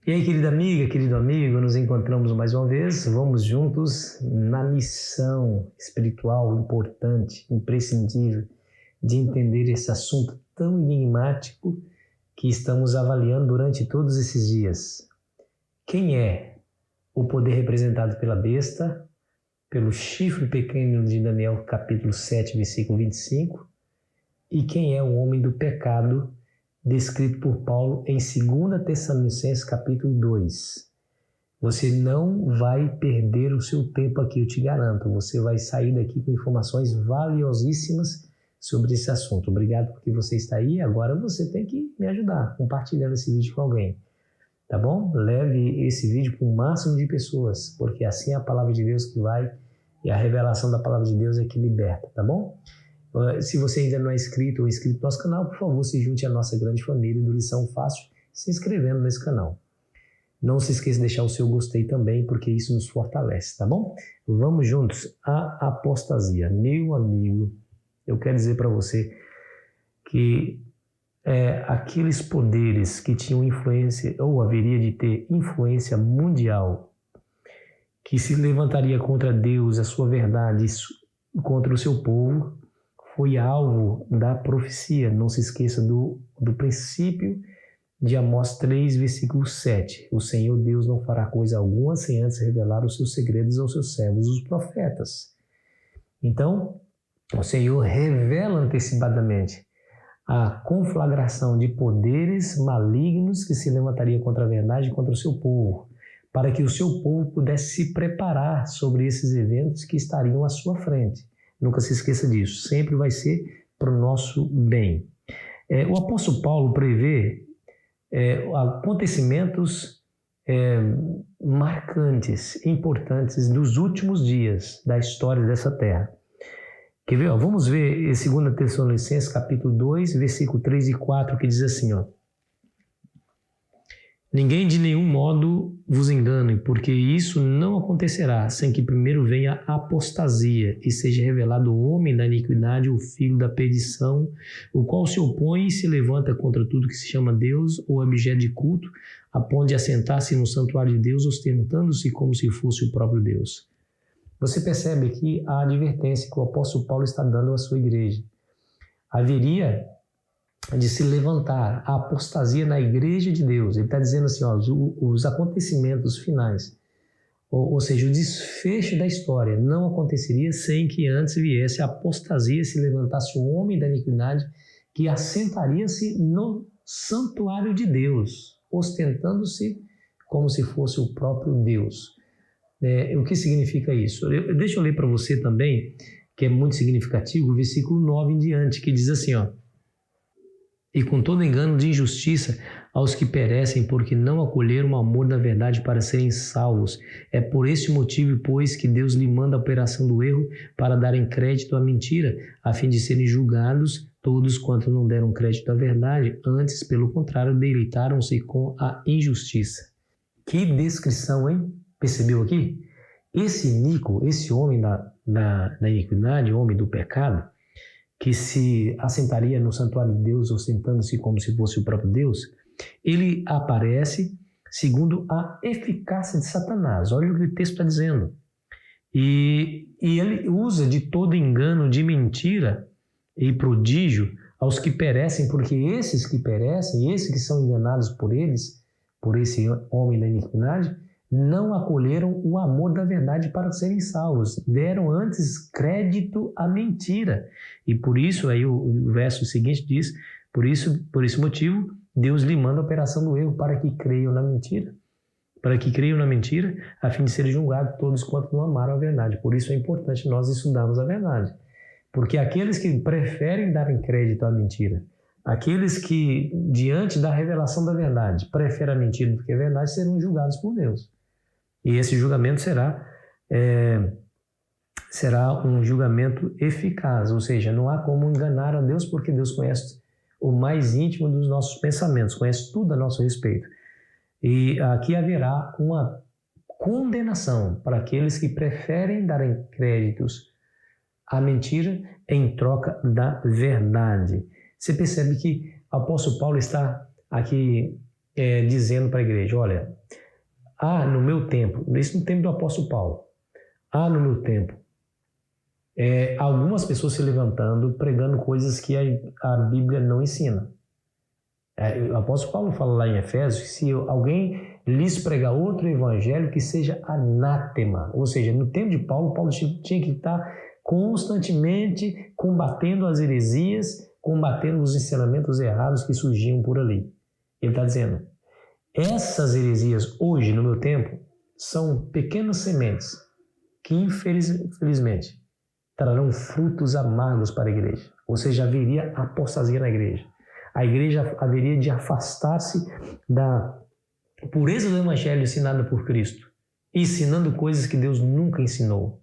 E aí, querida amiga, querido amigo, nos encontramos mais uma vez. Vamos juntos na missão espiritual importante, imprescindível, de entender esse assunto tão enigmático que estamos avaliando durante todos esses dias. Quem é o poder representado pela besta, pelo chifre pequeno de Daniel, capítulo 7, versículo 25, e quem é o homem do pecado, descrito por Paulo em 2 Tessalonicenses capítulo 2. Você não vai perder o seu tempo aqui, eu te garanto. Você vai sair daqui com informações valiosíssimas sobre esse assunto. Obrigado porque você está aí. Agora você tem que me ajudar compartilhando esse vídeo com alguém. Tá bom? Leve esse vídeo para o máximo de pessoas, porque assim é a palavra de Deus que vai e a revelação da palavra de Deus é que liberta, tá bom? Se você ainda não é inscrito ou inscrito no nosso canal, por favor, se junte à nossa grande família do Lição Fácil, se inscrevendo nesse canal. Não se esqueça de deixar o seu gostei também, porque isso nos fortalece, tá bom? Vamos juntos à apostasia. Meu amigo, eu quero dizer para você que aqueles poderes que tinham influência, ou haveria de ter influência mundial, que se levantaria contra Deus, a sua verdade, contra o seu povo, foi alvo da profecia. Não se esqueça do princípio de Amós 3, versículo 7. O Senhor Deus não fará coisa alguma sem antes revelar os seus segredos aos seus servos, os profetas. Então, o Senhor revela antecipadamente a conflagração de poderes malignos que se levantaria contra a verdade e contra o seu povo, para que o seu povo pudesse se preparar sobre esses eventos que estariam à sua frente. Nunca se esqueça disso, sempre vai ser para o nosso bem. O apóstolo Paulo prevê acontecimentos marcantes, importantes dos últimos dias da história dessa terra. Quer ver? Vamos ver em 2 Tessalonicenses capítulo 2, versículo 3 e 4, que diz assim, ninguém de nenhum modo vos engane, porque isso não acontecerá sem que primeiro venha a apostasia e seja revelado o homem da iniquidade, o filho da perdição, o qual se opõe e se levanta contra tudo que se chama Deus ou objeto de culto, a ponto de assentar-se no santuário de Deus, ostentando-se como se fosse o próprio Deus. Você percebe aqui a advertência que o apóstolo Paulo está dando à sua igreja. Haveria de se levantar a apostasia na igreja de Deus. Ele está dizendo assim, os acontecimentos finais, ou seja, o desfecho da história não aconteceria sem que antes viesse a apostasia, se levantasse o homem da iniquidade que assentaria-se no santuário de Deus, ostentando-se como se fosse o próprio Deus. O que significa isso? Deixa eu ler para você também, que é muito significativo, o versículo 9 em diante, que diz assim, e com todo engano de injustiça aos que perecem, porque não acolheram o amor da verdade para serem salvos. É por este motivo, pois, que Deus lhe manda a operação do erro para darem crédito à mentira, a fim de serem julgados todos quanto não deram crédito à verdade, antes, pelo contrário, deleitaram-se com a injustiça. Que descrição, hein? Percebeu aqui? Esse iníquo, esse homem da iniquidade, homem do pecado, que se assentaria no santuário de Deus, ostentando-se como se fosse o próprio Deus, ele aparece segundo a eficácia de Satanás. Olha o que o texto está dizendo. E ele usa de todo engano, de mentira e prodígio aos que perecem, porque esses que perecem, esses que são enganados por eles, por esse homem da iniquidade, não acolheram o amor da verdade para serem salvos. Deram antes crédito à mentira. E por isso, aí o verso seguinte diz, por esse motivo, Deus lhe manda a operação do erro para que creiam na mentira. Para que creiam na mentira, a fim de serem julgados todos quanto não amaram a verdade. Por isso é importante nós estudarmos a verdade. Porque aqueles que preferem darem crédito à mentira, aqueles que, diante da revelação da verdade, preferem a mentira do que a verdade, serão julgados por Deus. E esse julgamento será um julgamento eficaz, ou seja, não há como enganar a Deus, porque Deus conhece o mais íntimo dos nossos pensamentos, conhece tudo a nosso respeito. E aqui haverá uma condenação para aqueles que preferem darem créditos à mentira em troca da verdade. Você percebe que o apóstolo Paulo está aqui dizendo para a igreja, olha, no meu tempo, isso no tempo do apóstolo Paulo, no meu tempo, algumas pessoas se levantando, pregando coisas que a Bíblia não ensina. O apóstolo Paulo fala lá em Efésios que se alguém lhes pregar outro evangelho, que seja anátema. Ou seja, no tempo de Paulo tinha que estar constantemente combatendo as heresias, combatendo os ensinamentos errados que surgiam por ali. Ele está dizendo, essas heresias hoje, no meu tempo, são pequenas sementes que infelizmente trarão frutos amargos para a igreja. Ou seja, haveria apostasia na igreja. A igreja haveria de afastar-se da pureza do evangelho ensinado por Cristo, ensinando coisas que Deus nunca ensinou.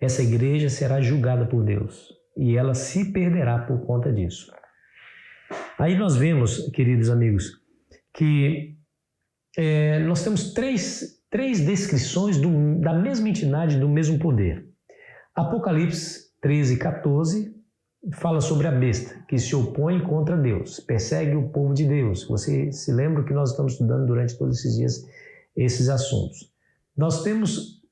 Essa igreja será julgada por Deus e ela se perderá por conta disso. Aí nós vemos, queridos amigos, que nós temos três descrições da mesma entidade, do mesmo poder. Apocalipse 13:14 fala sobre a besta que se opõe contra Deus, persegue o povo de Deus. Você se lembra que nós estamos estudando durante todos esses dias esses assuntos. Nós temos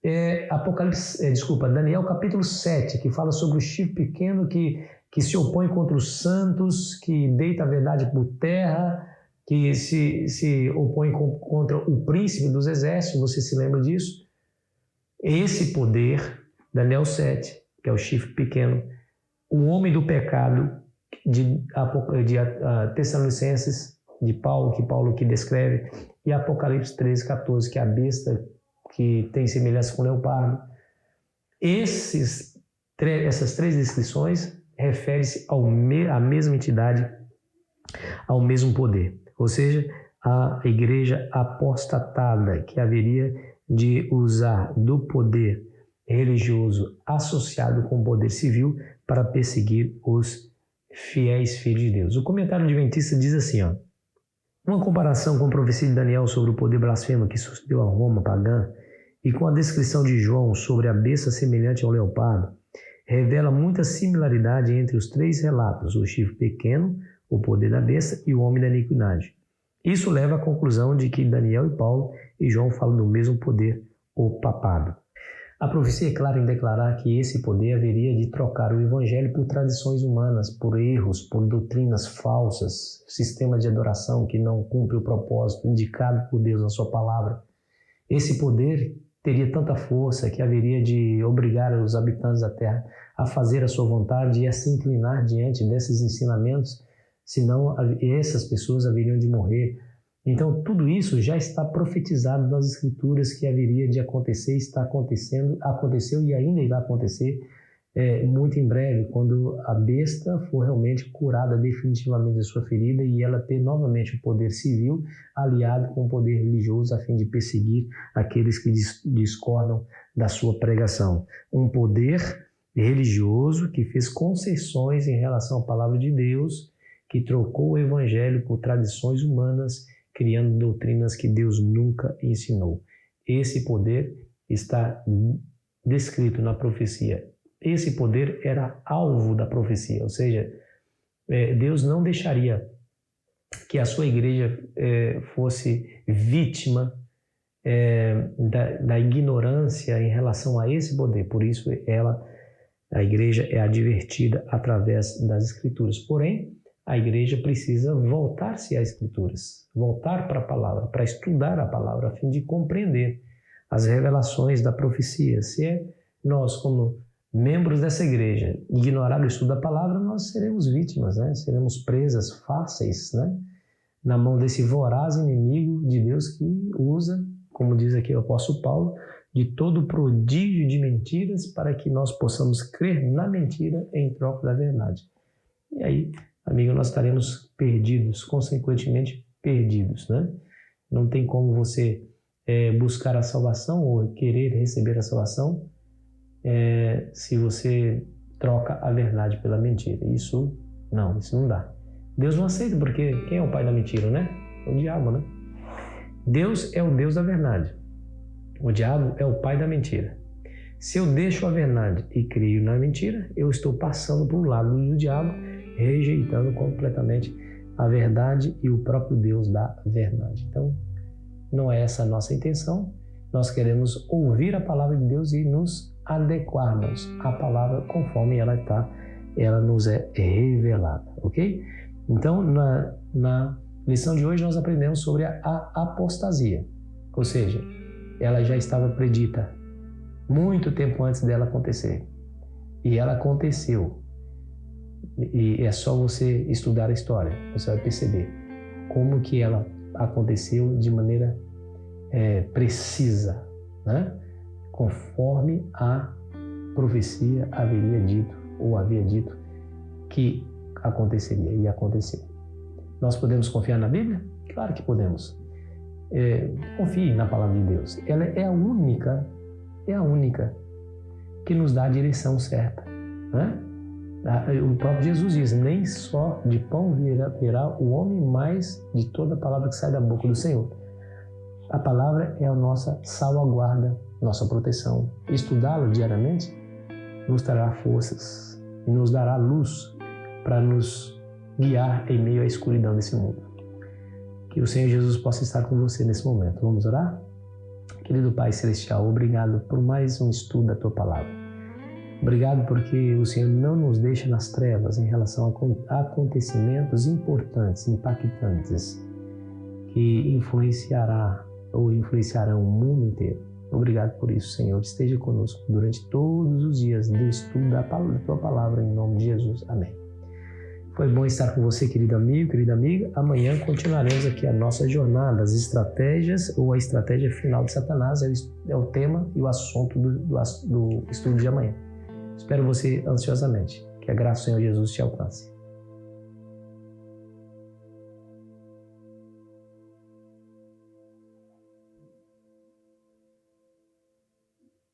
Daniel capítulo 7, que fala sobre o chifre pequeno que se opõe contra os santos, que deita a verdade por terra, que se opõe contra o príncipe dos exércitos. Você se lembra disso? Esse poder, Daniel 7, que é o chifre pequeno, o homem do pecado de Tessalonicenses, que Paulo descreve, e Apocalipse 13:14, que é a besta que tem semelhança com o leopardo. Essas três descrições referem-se à mesma entidade, ao mesmo poder. Ou seja, a igreja apostatada, que haveria de usar do poder religioso associado com o poder civil para perseguir os fiéis filhos de Deus. O comentário adventista diz assim, uma comparação com a profecia de Daniel sobre o poder blasfemo que sucedeu a Roma pagã e com a descrição de João sobre a besta semelhante ao leopardo, revela muita similaridade entre os três relatos, o chifre pequeno, o poder da besta e o homem da iniquidade. Isso leva à conclusão de que Daniel e Paulo e João falam do mesmo poder, o papado. A profecia é clara em declarar que esse poder haveria de trocar o evangelho por tradições humanas, por erros, por doutrinas falsas, sistema de adoração que não cumpre o propósito indicado por Deus na sua palavra. Esse poder teria tanta força que haveria de obrigar os habitantes da terra a fazer a sua vontade e a se inclinar diante desses ensinamentos, senão essas pessoas haveriam de morrer. Então, tudo isso já está profetizado nas Escrituras que haveria de acontecer, está acontecendo, aconteceu e ainda irá acontecer muito em breve, quando a besta for realmente curada definitivamente da sua ferida e ela ter novamente o poder civil aliado com o poder religioso a fim de perseguir aqueles que discordam da sua pregação. Um poder religioso que fez concessões em relação à palavra de Deus, que trocou o evangelho por tradições humanas, criando doutrinas que Deus nunca ensinou. Esse poder está descrito na profecia. Esse poder era alvo da profecia, ou seja, Deus não deixaria que a sua igreja fosse vítima da ignorância em relação a esse poder. Por isso, a igreja é advertida através das Escrituras. Porém, a igreja precisa voltar-se às Escrituras, voltar para a palavra, para estudar a palavra, a fim de compreender as revelações da profecia. Se nós, como membros dessa igreja, ignorar o estudo da palavra, nós seremos vítimas, seremos presas fáceis, na mão desse voraz inimigo de Deus que usa, como diz aqui o apóstolo Paulo, de todo prodígio de mentiras para que nós possamos crer na mentira em troca da verdade. E aí, amigo, nós estaremos perdidos, consequentemente perdidos, Não tem como você buscar a salvação ou querer receber a salvação se você troca a verdade pela mentira. Isso não dá. Deus não aceita, porque quem é o pai da mentira, É o diabo, Deus é o Deus da verdade. O diabo é o pai da mentira. Se eu deixo a verdade e creio na mentira, eu estou passando para o lado do diabo, rejeitando completamente a verdade e o próprio Deus da verdade. Então, não é essa a nossa intenção. Nós queremos ouvir a palavra de Deus e nos adequarmos à palavra conforme ela nos é revelada, ok? Então, na lição de hoje nós aprendemos sobre a apostasia, ou seja, ela já estava predita muito tempo antes dela acontecer. E ela aconteceu. E é só você estudar a história, você vai perceber como que ela aconteceu de maneira precisa, né? Conforme a profecia havia dito que aconteceria e aconteceu. Nós podemos confiar na Bíblia? Claro que podemos. Confie na palavra de Deus. Ela é a única que nos dá a direção certa, né? O próprio Jesus diz: nem só de pão virá o homem, mas de toda palavra que sai da boca do Senhor. A palavra é a nossa salvaguarda, nossa proteção. Estudá-la diariamente nos trará forças e nos dará luz para nos guiar em meio à escuridão desse mundo. Que o Senhor Jesus possa estar com você nesse momento. Vamos orar? Querido Pai Celestial, obrigado por mais um estudo da Tua Palavra. Obrigado porque o Senhor não nos deixa nas trevas em relação a acontecimentos importantes, impactantes, que influenciarão o mundo inteiro. Obrigado por isso, Senhor. Esteja conosco durante todos os dias do estudo da Tua Palavra, em nome de Jesus. Amém. Foi bom estar com você, querido amigo, querida amiga. Amanhã continuaremos aqui a nossa jornada, as estratégias ou a estratégia final de Satanás é o tema e o assunto do estudo de amanhã. Espero você ansiosamente. Que a graça do Senhor Jesus te alcance.